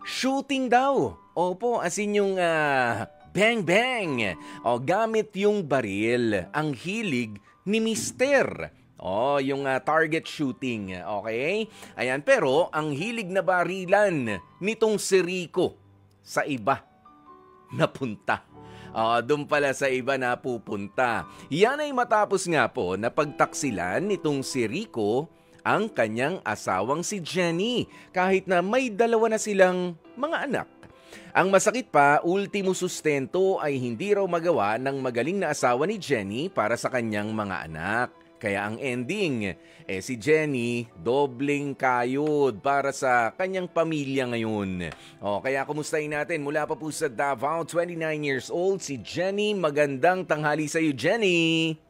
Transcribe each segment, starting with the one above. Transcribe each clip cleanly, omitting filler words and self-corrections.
Shooting daw. Opo, as in yung bang bang. O gamit yung baril. Ang hilig ni Mister. Oh, yung target shooting, okay? Ayan, pero ang hilig na barilan nitong si Rico sa iba napunta. Doon pala sa iba napupunta. Yan ay matapos nga po na pagtaksilan nitong si Rico ang kanyang asawang si Jenny kahit na may dalawa na silang mga anak. Ang masakit pa, ultimo sustento ay hindi raw magawa ng magaling na asawa ni Jenny para sa kanyang mga anak. Kaya ang ending, si Jenny, dobling kayod para sa kanyang pamilya ngayon. Kaya kumustahin natin mula pa po sa Davao, 29 years old, si Jenny. Magandang tanghali sa iyo, Jenny.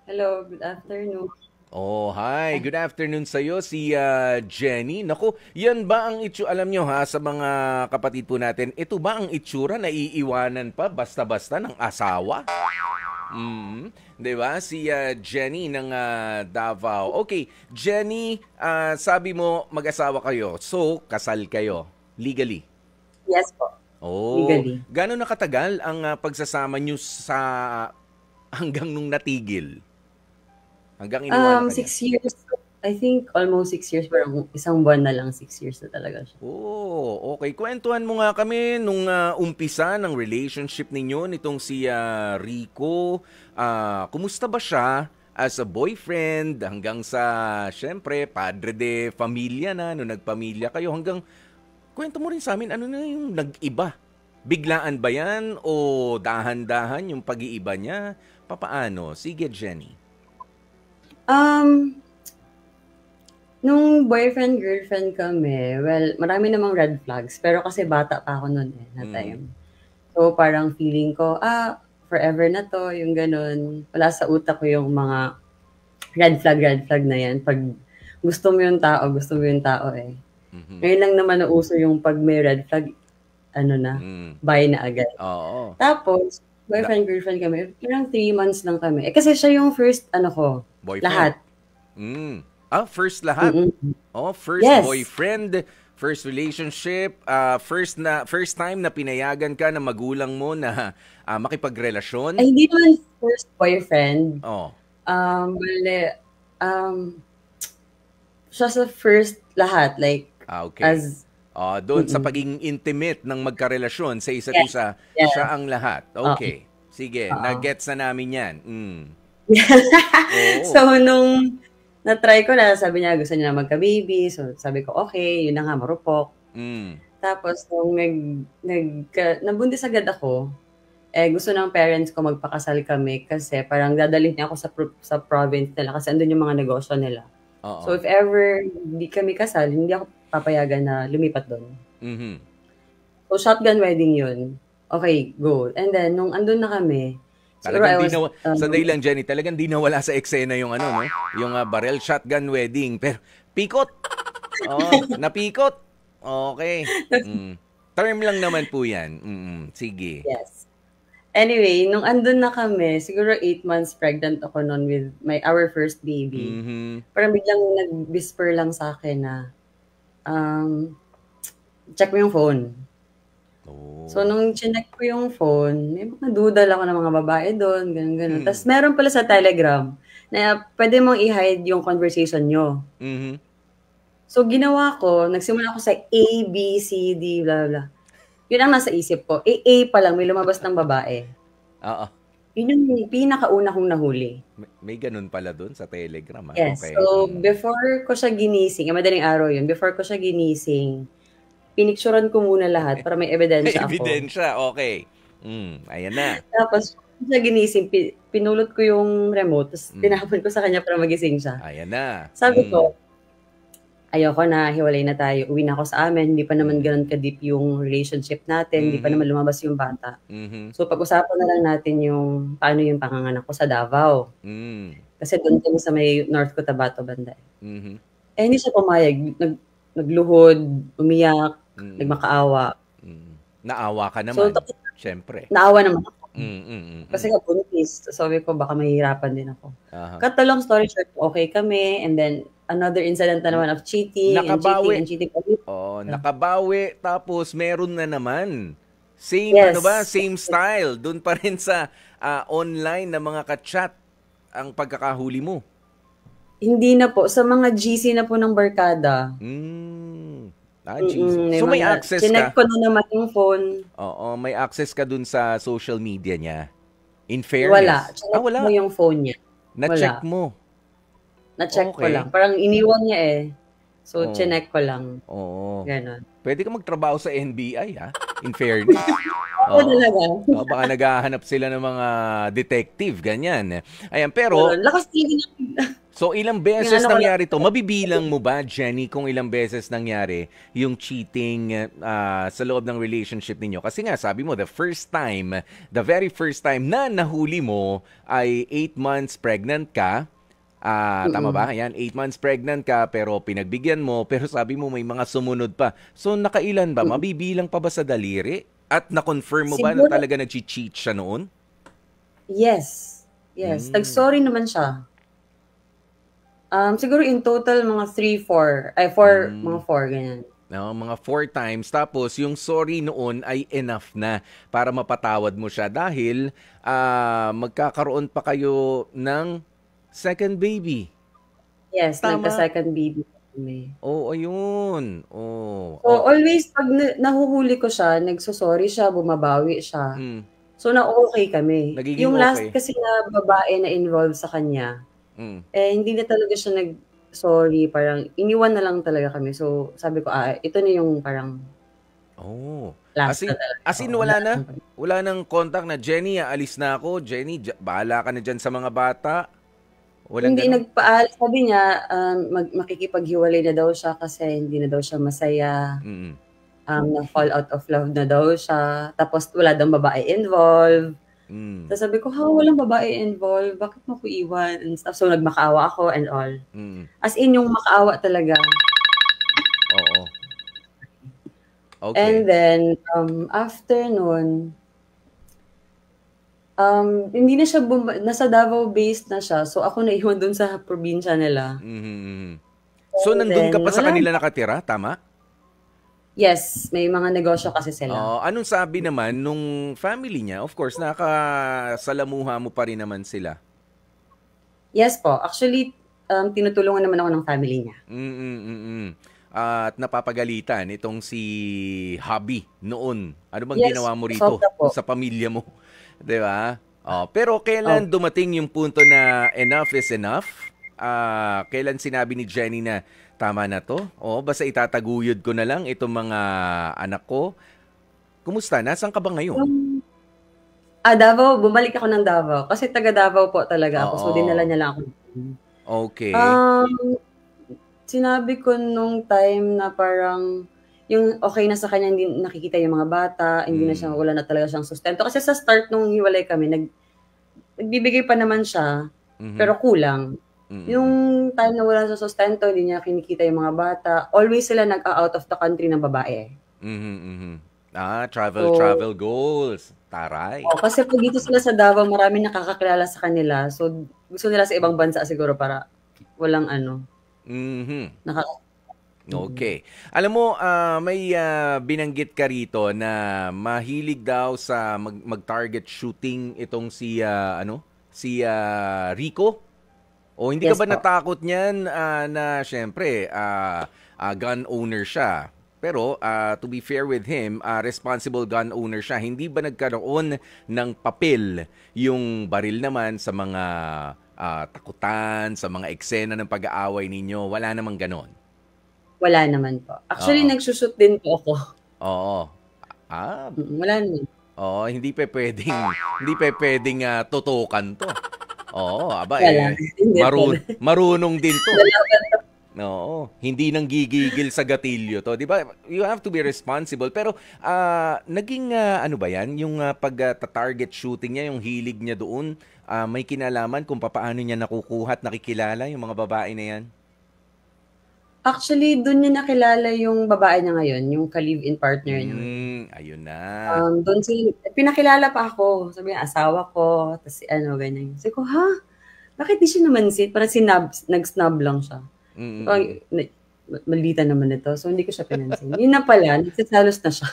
Hello, good afternoon. Hi. Good afternoon sa iyo, si Jenny. Naku, yan ba ang alam nyo ha, sa mga kapatid po natin, ito ba ang itsura na iiwanan pa basta-basta ng asawa? Di ba? Si Jenny ng Davao. Okay, Jenny, sabi mo mag-asawa kayo. So, kasal kayo. Legally. Yes po, legally. Gano'n nakatagal ang pagsasama nyo sa hanggang nung natigil? Hanggang iniwan na 6 years. I think almost 6 years. Parang isang buwan na lang, 6 years na talaga siya. Okay. Kwentuhan mo nga kami nung umpisa ng relationship ninyo nitong si Rico. Kumusta ba siya as a boyfriend hanggang sa, syempre, padre de familia na, nung nagpamilya kayo, hanggang, kwento mo rin sa amin, ano na yung nag-iba? Biglaan ba yan o dahan-dahan yung pag-iiba niya? Papaano? Sige, Jenny. Nung boyfriend-girlfriend kami, well, marami namang red flags. Pero kasi bata pa ako noon na time. So parang feeling ko, forever na to, yung ganun. Wala sa utak ko yung mga red flag na yan. Pag gusto mo yung tao eh. Ngayon lang naman nauso yung pag may red flag, bye na agad. Oo. Tapos, boyfriend-girlfriend kami, parang 3 months lang kami. Kasi siya yung first, boyfriend. Lahat. First lahat? First yes. Boyfriend, first relationship, first time na pinayagan ka ng magulang mo na makipagrelasyon? Ay, hindi naman first boyfriend. Siya sa first lahat, like, okay. Doon sa pagiging intimate ng magkarelasyon sa isa't isa, siya ang lahat. Okay. Sige, na-gets na namin yan. So, nung na-try ko na, sabi niya gusto niya na magka-baby. So, sabi ko, okay, yun na nga, marupok. Tapos, nung nabuntis agad ako, gusto ng parents ko magpakasal kami kasi parang dadalhin niya ako sa province nila kasi andun yung mga negosyo nila. So, if ever hindi kami kasal, hindi ako papayagan na lumipat doon. So, shotgun wedding yun. Okay, go. And then, nung andun na kami, talagang sandali lang, Jenny, talagang di nawala sa eksena yung no? Yung barrel shotgun wedding. Pero, pikot! Napikot! Okay. Term lang naman po yan. Sige. Yes. Anyway, nung andun na kami, siguro 8 months pregnant ako noon with our first baby. Parang biglang nag-whisper lang sa akin na, check mo yung phone. So, nung chinek ko yung phone, may mga dudal ako ng mga babae doon, ganun. Tapos, meron pala sa Telegram na pwede mong i-hide yung conversation nyo. So, ginawa ko, nagsimula ako sa A, B, C, D, blah, blah. Yun ang nasa isip ko. A pa lang, may lumabas ng babae. Yun yung pinakauna kong nahuli. May ganun pala doon sa Telegram. Yes. Okay. So, before ko siya ginising, madaling araw yun, before ko siya ginising, pinicturan ko muna lahat para may ebidensya ako. Ebidensya, okay. Ayan na. Tapos, siya ginising, pinulot ko yung remote, tapos tinapon ko sa kanya para magising siya. Ayan na. Sabi ko, ayoko na, hiwalay na tayo, uwi na ako sa amin, hindi pa naman ganun ka-deep yung relationship natin, hindi pa naman lumabas yung bata. So, pag-usapan na lang natin yung paano yung panganganak ko sa Davao. Kasi doon kami sa may North Cotabato banda. Hindi siya pumayag. Nagluhod, umiyak, nagmakaawa. Naawa ka naman, syempre. Naawa naman ako. Kasi buntis. Sabi ko, baka mahihirapan din ako. Cut the long story short, okay kami. And then, another incident na naman of cheating and cheating and cheating. Nakabawi tapos meron na naman. Same ano ba? Same style. Doon pa rin sa online na mga ka-chat ang pagkakahuli mo. Hindi na po. Sa mga GC na po ng barkada. GC. So may access ka? Chinek ko na naman yung phone. Oo, may access ka dun sa social media niya. In fairness. Wala. Chinek mo yung phone niya. Na-check mo? Na-check ko lang. Parang iniwan niya eh. So, chinek ko lang. Oo. Ganon. Pwede ka magtrabaho sa NBI, ha? In fairness. Talaga. Baka naghahanap sila ng mga detective, ganyan. Ayan, pero... Lakas tingin So, ilang beses nangyari to? Mabibilang mo ba, Jenny, kung ilang beses nangyari yung cheating sa loob ng relationship ninyo? Kasi nga, sabi mo, the very first time na nahuli mo ay 8 months pregnant ka. Tama ba? Ayan, 8 months pregnant ka pero pinagbigyan mo, pero sabi mo may mga sumunod pa. So, nakailan ba? Mabibilang pa ba sa daliri? At na-confirm mo ba na talaga nag-cheat siya noon? Yes. Nag-sorry naman siya. Siguro in total, mga 4, mga 4, ganyan. No, mga 4 times. Tapos, yung sorry noon ay enough na para mapatawad mo siya dahil magkakaroon pa kayo ng second baby. Yes, nagka-second baby kami. Ayun. So, always, pag nahuhuli ko siya, nagsusorry siya, bumabawi siya. So, na-okay kami. Nagiging yung last okay. kasi na babae na involved sa kanya, hindi na talaga siya nag-sorry. Parang, iniwan na lang talaga kami. So, sabi ko, ito na yung parang last na talaga. As in, wala nang contact na, Jenny, alis na ako. Jenny, bahala ka na dyan sa mga bata. Hindi nagpaalis. Sabi niya, makikipaghiwalay na daw siya kasi hindi na daw siya masaya. Na-fall out of love na daw siya. Tapos wala daw babae involved. Tapos sabi ko, walang babae involved. Bakit mo ko iwan? And stuff. So nagmakaawa ako and all. As in, yung makaawa talaga. Oo. Okay. And then, after nun, hindi na siya nasa Davao based na siya. So ako naiwan dun sa probinsya nila. So nandun ka pa sa kanila nakatira, tama? Yes, may mga negosyo kasi sila. Anong sabi naman nung family niya? Of course, nakasalamuha mo pa rin naman sila. Yes po. Actually, tinutulungan naman ako ng family niya. At napapagalitan itong si Hubby noon. Ano bang ginawa mo rito sa pamilya mo? Diba? Pero kailan dumating yung punto na enough is enough? Kailan sinabi ni Jenny na tama na to? Basta itataguyod ko na lang itong mga anak ko. Kumusta? Nasaan ka ba ngayon? Davao. Bumalik ako ng Davao. Kasi taga Davao po talaga ako. So dinala niya lang ako. Okay. Sinabi ko nung time na parang yung okay na sa kanya, hindi nakikita yung mga bata, hindi na siya, wala na talaga siyang sustento. Kasi sa start nung hiwalay kami, nagbibigay pa naman siya, pero kulang. Yung time na wala sa sustento, hindi niya kinikita yung mga bata, always sila nag-out of the country ng babae. Travel goals. Taray. Kasi pag dito sila sa Davao, marami nakakakilala sa kanila. So, gusto nila sa ibang bansa siguro para walang Okay. Alam mo, may binanggit ka rito na mahilig daw sa mag-target shooting itong si Rico. Hindi ka ba natakot niyan na syempre gun owner siya? Pero to be fair with him, responsible gun owner siya. Hindi ba nagkaroon ng papel yung baril naman sa mga takutan, sa mga eksena ng pag-aaway ninyo? Wala namang ganon. Wala naman po. Actually, nagsushoot din po ako. Wala naman. Hindi pa pwedeng tutukan to. Marunong din to. Hindi nang gigigil sa gatilyo to. 'Di ba? You have to be responsible. Pero naging ano ba 'yan? Yung pag-target shooting niya, yung hilig niya doon, may kinalaman kung paano niya nakukuha at nakikilala yung mga babae na 'yan? Actually, doon niya nakilala yung babae niya ngayon, yung ka-live-in partner niya. Ayun na. Doon pinakilala pa ako. Sabi niya, asawa ko, tapos ganyan. Sabi ko, bakit di siya naman Parang nag-snub lang siya. Parang, maldita naman ito. So, hindi ko siya pinansin. Yun na pala, nagsasalos na siya.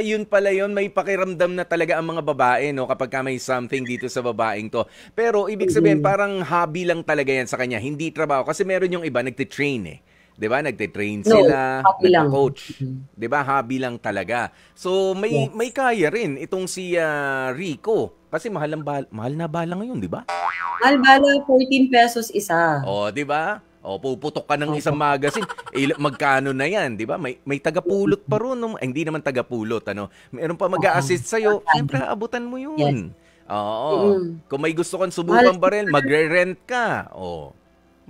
Yun pala yun. May pakiramdam na talaga ang mga babae, no? Kapag ka may something dito sa babaeng to. Pero, ibig sabihin, parang hobby lang talaga yan sa kanya. Hindi trabaho. Kasi meron yung iba, nagtitrain eh. 'Di ba? Nagte-train sila, nagko-coach. 'Di ba? Hobby lang talaga. So may kaya rin itong si Rico kasi mahal na bala ngayon, 'di ba? Mahal bala 14 pesos isa. 'Di ba? Puputok ka ng isang magazine. Magkano na 'yan, 'di ba? May tagapulot pa ron, no? Hindi naman tagapulot, ano. Meron pa mag-a-assist sa iyo. Siyempre, abutan mo 'yun. Yes. Kung may gusto kang subukan baril, magre-rent ka.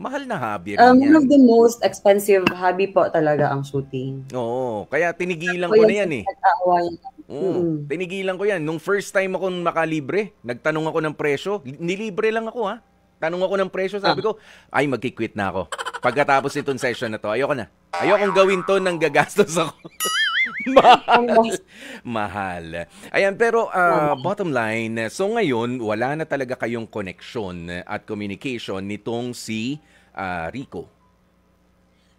Mahal na hobby rin yan. One of the most expensive hobby po talaga ang shooting. Oo, kaya tinigilan ko na yan eh. Tinigilan ko yan. Nung first time ako makalibre, nagtanong ako ng presyo. Nilibre lang ako ha. Tanong ako ng presyo, sabi ko, ay magki-quit na ako. Pagkatapos nitong session na to, ayoko na. Ayokong gawin to nang gagastos ako. Mahal. Ayan, pero bottom line, so ngayon, wala na talaga kayong connection at communication nitong si Rico.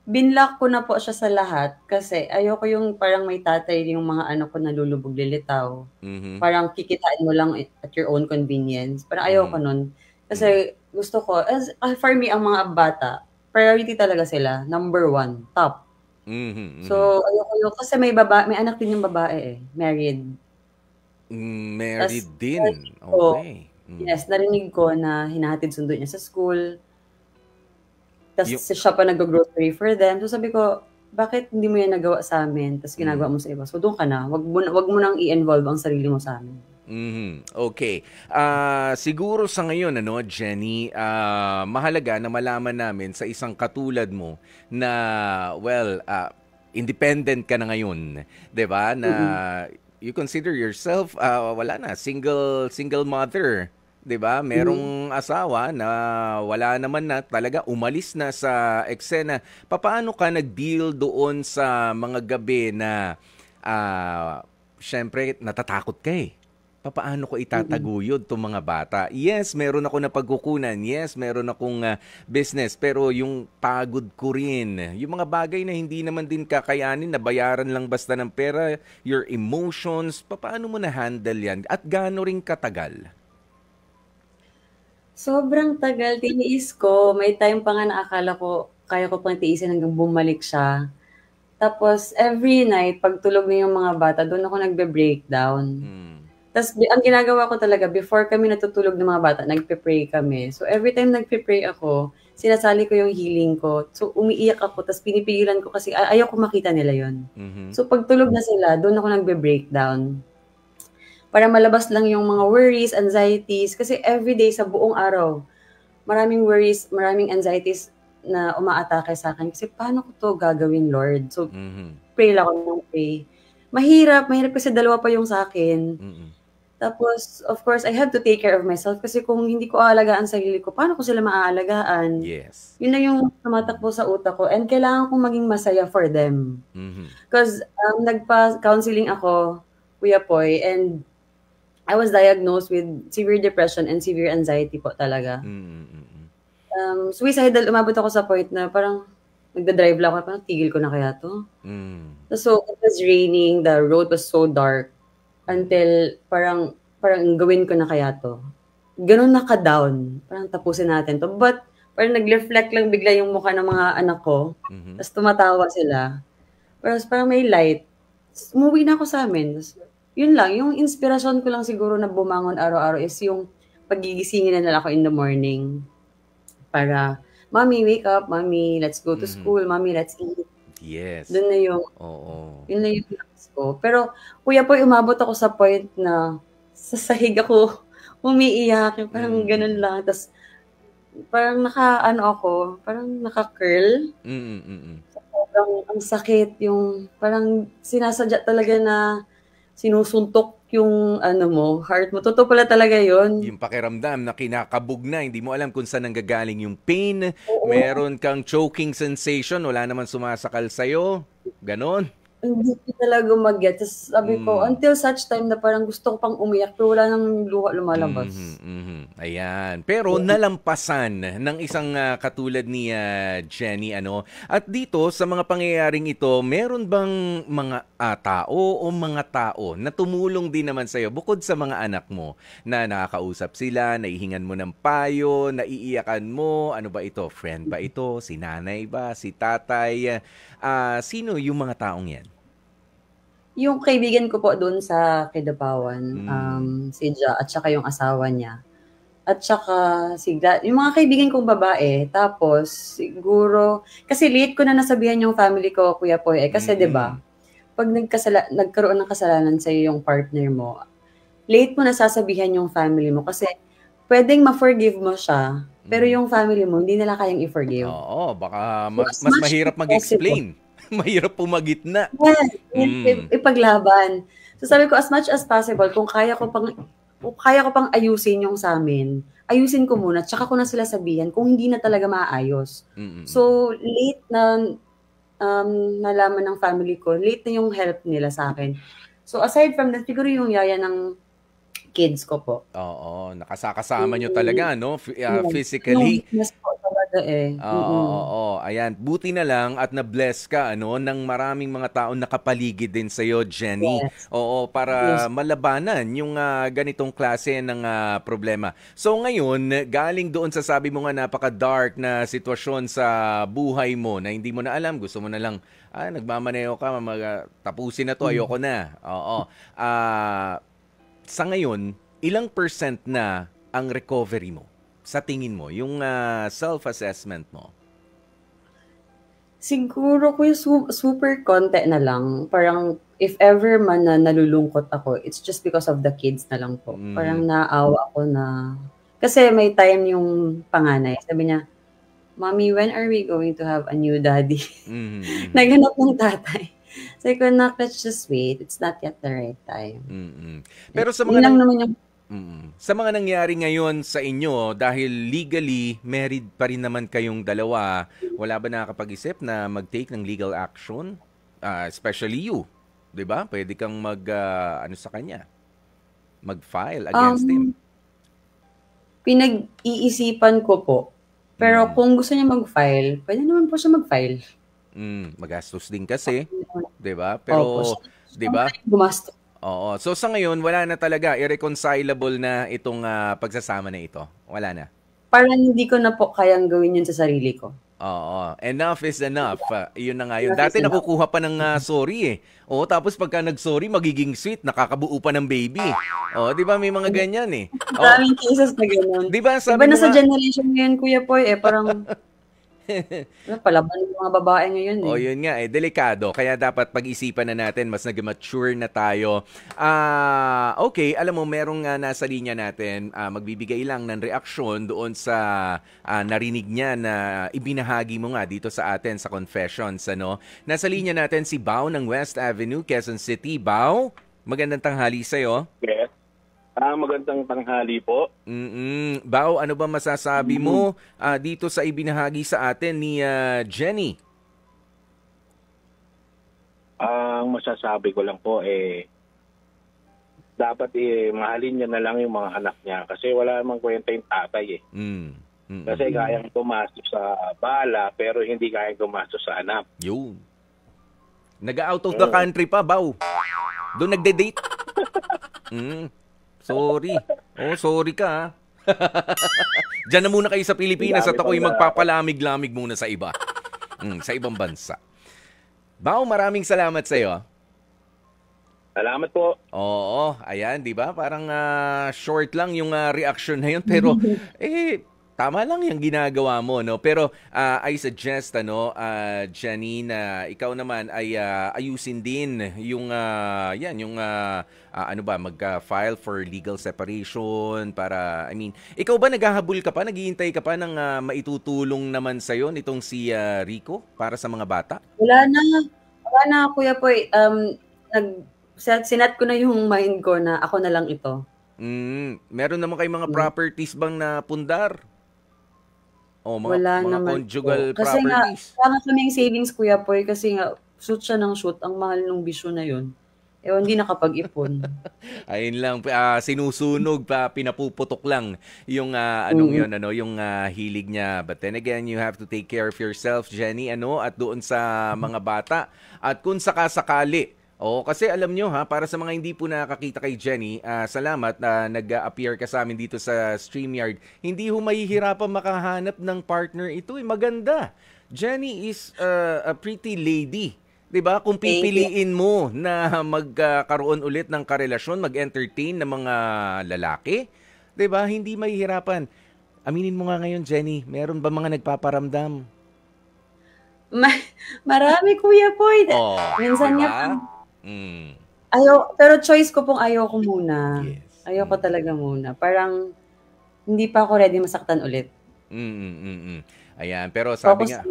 Binlock ko na po siya sa lahat kasi ayoko yung parang may tatay yung mga anak ko nalulubog lilitaw. Parang kikitain mo lang at your own convenience. Parang ayoko nun. Kasi gusto ko, for me, ang mga bata, priority talaga sila. Number 1, top. So, ayoko yun. Kasi may anak din yung babae eh. Married. Married din? Okay. Yes, narinig ko na hinahatid sundo niya sa school. Tapos siya pa nag-grocery for them. So sabi ko, bakit hindi mo yan nagawa sa amin? Tapos ginagawa mo sa iba. So doon ka na. Wag mo nang i-involve ang sarili mo sa amin. Okay. Siguro sa ngayon, Jenny, mahalaga na malaman namin sa isang katulad mo na, independent ka na ngayon. 'Di ba? Na you consider yourself, wala na, single mother. 'Di ba? Merong asawa na wala naman na talaga, umalis na sa eksena. Paano ka nag-deal doon sa mga gabi na syempre natatakot ka eh? Paano ko itataguyod itong mga bata? Yes, meron ako na pagkukunan. Yes, meron akong business. Pero yung pagod ko rin. Yung mga bagay na hindi naman din kakayanin, na bayaran lang basta ng pera, your emotions, paano mo na-handle yan? At gaano rin katagal? Sobrang tagal. Tiniis ko. May time pa nga na akala ko, kaya ko pang tiisin hanggang bumalik siya. Tapos, every night, pag tulog na yung mga bata, doon ako nagbe-breakdown. Tapos, ang ginagawa ko talaga, before kami natutulog ng mga bata, nagpe-pray kami. So, every time nagpe-pray ako, sinasali ko yung healing ko. So, umiiyak ako, tapos pinipigilan ko kasi ayaw ko makita nila yon. So, pag tulog na sila, doon ako nagbe-breakdown. Para malabas lang yung mga worries, anxieties. Kasi everyday sa buong araw, maraming worries, maraming anxieties na umaatake sa akin. Kasi paano ko to gagawin, Lord? So, pray lang ako ng pray. Mahirap kasi dalawa pa yung sa akin. Tapos, of course, I have to take care of myself kasi kung hindi ko aalagaan sa sarili ko, paano ko sila maaalagaan? Yes. Yun na yung tumatakbo sa utak ko and kailangan kong maging masaya for them. Because nagpa-counseling ako, Kuya Poy, and I was diagnosed with severe depression and severe anxiety po talaga. Suicidal, umabot ako sa point na parang nagda-drive lang ako, parang tigil ko na kaya to. So, it was raining, the road was so dark. Until parang gawin ko na kaya to. Ganun na ka-down. Parang tapusin natin to. But parang nag-reflect lang bigla yung mukha ng mga anak ko. Tapos tumatawa sila. Parang may light. Umuwi na ako sa amin. Yun lang. Yung inspirasyon ko lang siguro na bumangon araw-araw is yung pagigisingin na nila ako in the morning. Para, Mommy, wake up. Mommy, let's go to school. Mommy, let's eat. Yes. Doon na yung, yun na yung ko. Pero, Kuya po, umabot ako sa point na sa sahig ako umiiyak. Parang ganun lang. Tapos, parang parang naka-curl. Parang ang sakit. Yung, parang sinasadya talaga na sinusuntok yung heart mo. Totoo pala talaga yon. Yung pakiramdam na kinakabog na, hindi mo alam kung saan nanggagaling yung pain. Meron kang choking sensation, wala naman sumasakal sa'yo. Ganon. Hindi ko talaga mag-get. Tas sabi ko, Hmm. until such time na parang gusto ko pang umiyak pero wala ng luha Mhm, lumalabas. mhm. Ayan. Pero nalampasan ng isang katulad ni Jenny ano. At dito sa mga pangyayaring ito, meron bang mga tao o mga tao na tumulong din naman sa iyo bukod sa mga anak mo na nakakausap sila, naihingan mo ng payo, naiiyakan mo, ano ba ito? Friend ba ito? Si nanay ba? Si tatay? Sino yung mga taong 'yan? Yung kaibigan ko po dun sa Kidapawan, Mm. si Ja at saka yung asawa niya. At saka yung mga kaibigan kong babae. Tapos siguro kasi late ko na nasabihan yung family ko, Kuya Poy, kasi 'di ba, Mm. 'pag nagkaroon ng kasalanan sa'yo yung partner mo, late mo nasasabihan yung family mo kasi puwedeng ma-forgive mo siya, pero Mm. yung family mo hindi nila kayang i-forgive. Oo, baka So, as mas much as mahirap possible. mag-explain. Mahirap pumagitna. Yes, Hmm. ipaglaban. So sabi ko as much as possible kung kaya ko pang ayusin yung sa'min, ayusin ko muna tsaka ko na sila sabihan kung hindi na talaga maaayos. Mm, mm. So late na, nalaman ng family ko, late na yung help nila sa'kin. So aside from that, siguro yung yaya ng kids ko po. Oo, nakasakasama niyo Hmm, talaga 'no, yun. Yung physically. weakness po talaga, eh, Oo, oo. Ayan, buti na lang at na-bless ka ano ng maraming mga taong nakapaligid din sa iyo, Jenny. Yes, Oo, para yes. malabanan yung ganitong klase ng problema. So ngayon, galing doon sa sabi mo nga napaka-dark na sitwasyon sa buhay mo na hindi mo na alam, gusto mo na lang nagmamaneho ka, tapusin na 'to, Hmm. ayoko na. Oo. Sa ngayon, ilang percent na ang recovery mo? Sa tingin mo, yung self-assessment mo? Siguro Kuya super konti na lang. Parang if ever man na nalulungkot ako, it's just because of the kids na lang po. Parang Mhm. naawa ako na kasi may time yung panganay, sabi niya, "Mommy, when are we going to have a new daddy?" Mhm, mhm. Naghanap ng tatay. Sabi ko, "Nak, let's just wait. It's not yet the right time." Mm. Eh, Pero sa mga yun lang naman yung sa mga nangyari ngayon sa inyo dahil legally married pa rin naman kayong dalawa, wala ba nakakapag-isip na mag-take ng legal action? Especially you, 'di ba? Pwede kang ano sa kanya, mag-file against him. um, pinag-iisipan ko po. Pero Mm. kung gusto niya mag-file, pwede naman po siya mag-file. Magastos din kasi, 'di ba? Opo, Pero, siya 'di naman ba? yung gumastos. Oo. So sa ngayon, wala na talaga, irreconcilable na itong pagsasama na ito. Wala na. Parang hindi ko na po kayang gawin yun sa sarili ko. Oo. Enough is enough. Yun na nga yun. Enough is Dati enough. nakukuha pa ng sorry eh. Oo, tapos pagka nag-sorry, magiging sweet, nakakabuo pa ng baby. Oo, 'di ba may mga ganyan eh. Oh, Maraming cases na gano'n. 'di ba Iba sabi na mo sa nga generation ngayon, Kuya Poy, eh, parang palaban yung mga babae ngayon, O eh. yun nga delikado. Kaya dapat pag-isipan na natin, mas nag-mature na tayo. Okay, alam mo, merong nasa linya natin, magbibigay lang ng reaksyon doon sa narinig niya na ibinahagi mo nga dito sa atin sa Confessions. Ano? Nasa linya natin si Bao ng West Avenue, Quezon City. Bao, magandang tanghali sa'yo. Yes. Magandang tanghali po. Bao, ano ba masasabi mo dito sa ibinahagi sa atin ni Jenny? Ang masasabi ko lang po dapat mahalin niya na lang yung mga anak niya kasi wala namang kwenta yung tatay eh. Mm. Kasi kayang gumastos sa bala pero hindi kayang gumastos sa anak. Yun. Nag-out of the country pa, Bao. Doon nagde-date. Sorry. Oh, sorry ka. Diyan na muna kayo sa Ang Pilipinas dami at ako'y pang magpapalamig-lamig muna sa iba. Sa ibang bansa. Bao, maraming salamat sa iyo. Salamat po. Oo, ayan, 'di ba? Parang short lang yung reaction na yun pero tama lang yung ginagawa mo, no? Pero I suggest Jenny, na ikaw naman ay ayusin din yung mag-file for legal separation para ikaw ba naghahabol ka pa, naghihintay ka pa ng maitutulong naman sa nitong si Rico para sa mga bata? Wala na. Wala na, Kuya Poy. Sinat ko na yung mind ko na ako na lang ito. Meron naman kayong mga properties bang napundar? O mga Wala mga naman conjugal po. Kasi nga, properties? wala nga kaming savings, Kuya Poy, kasi nga shoot siya ng shoot, ang mahal ng bisyo na yun. Hindi nakapag-ipon. Ayun lang, sinusunog pa, pinapuputok lang yung anong yun, yung hilig niya. But then again, you have to take care of yourself, Jenny, at doon sa mga bata. At kung sakasakali, kasi alam nyo para sa mga hindi po nakakita kay Jenny, salamat na nag-appear ka sa amin dito sa StreamYard. Hindi ho mahihirapan makahanap ng partner ito. Maganda. Jenny is a pretty lady. 'Di ba? Kung pipiliin mo na magkaroon ulit ng karelasyon, mag-entertain ng mga lalaki, 'di ba? Hindi mahihirapan. Aminin mo nga ngayon, Jenny, meron ba mga nagpaparamdam? Marami, Kuya Boy. Minsan diba? Pero choice ko pong ayoko muna. Yes. Ayoko talaga muna. Parang hindi pa ako ready masaktan ulit. Ayan, pero sabi nga,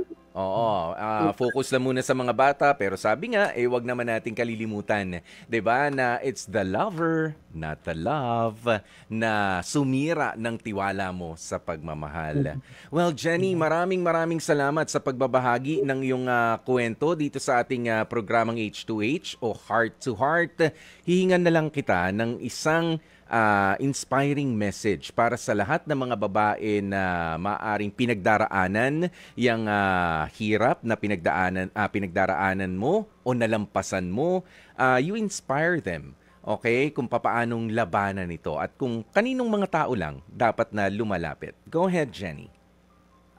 focus lang muna sa mga bata, pero sabi nga, wag naman nating kalilimutan, 'di ba, na it's the lover, not the love, na sumira ng tiwala mo sa pagmamahal. Well, Jenny, maraming salamat sa pagbabahagi ng iyong kwento dito sa ating programang H2H o Heart to Heart. Hihingan na lang kita ng isang inspiring message para sa lahat ng mga babae na maaring pinagdaraanan yung hirap na pinagdaraanan mo o nalampasan mo. You inspire them, okay, kung papaanong labanan ito at kung kaninong mga tao lang dapat na lumalapit. Go ahead, Jenny.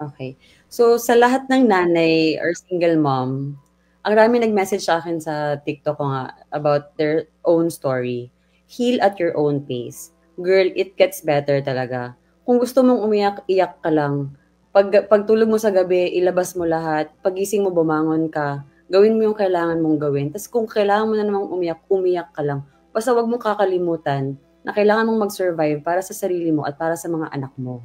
Okay. So, sa lahat ng nanay or single mom, ang dami nag-message sa akin sa TikTok ko nga about their own story. Heal at your own pace. Girl, it gets better talaga. Kung gusto mong umiyak, iyak ka lang. Pagtulog mo sa gabi, ilabas mo lahat. Pagising mo, bumangon ka. Gawin mo yung kailangan mong gawin. Tapos kung kailangan mo na namang umiyak ka lang. Basta wag mong kakalimutan na kailangan mong mag-survive para sa sarili mo at para sa mga anak mo.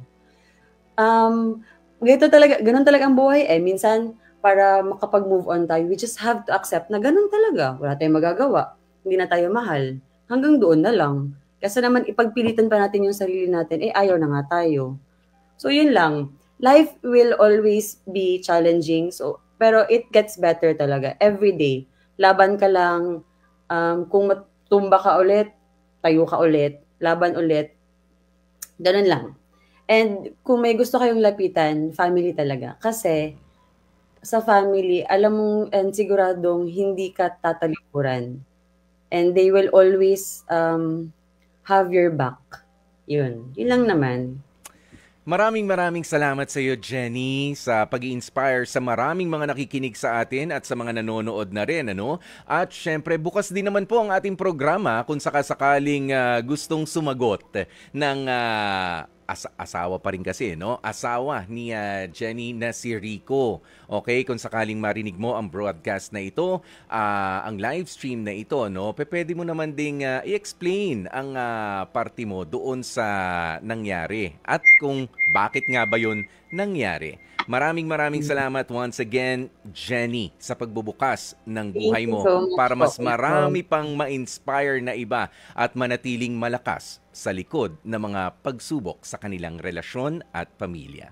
Ganun talaga ang buhay Minsan, para makapag-move on tayo, we just have to accept na ganun talaga. Wala tayong magagawa. Hindi na tayo mahal. Hanggang doon na lang. Kasi naman ipagpilitan pa natin yung sarili natin, ayaw na nga tayo. So yun lang. Life will always be challenging, pero it gets better talaga. Every day. Laban ka lang. Kung matumba ka ulit, tayo ka ulit, laban ulit. Ganun lang. And kung may gusto kayong lapitan, family talaga. Kasi sa family, alam mong and siguradong hindi ka tatalikuran. And they will always have your back. Yun lang naman. Maraming salamat sa iyo, Jenny, sa pag-i-inspire sa maraming mga nakikinig sa atin at sa mga nanonood na rin, At syempre, bukas din naman po ang ating programa kung sakasakaling gustong sumagot ng asawa pa rin kasi, Asawa ni Jenny na si Rico. Okay, kung sakaling marinig mo ang broadcast na ito, ang live stream na ito, pwede mo naman ding i-explain ang party mo doon sa nangyari at kung bakit nga ba yun nangyari. Maraming salamat once again, Jenny, sa pagbubukas ng buhay mo para mas marami pang ma-inspire na iba at manatiling malakas sa likod ng mga pagsubok sa kanilang relasyon at pamilya.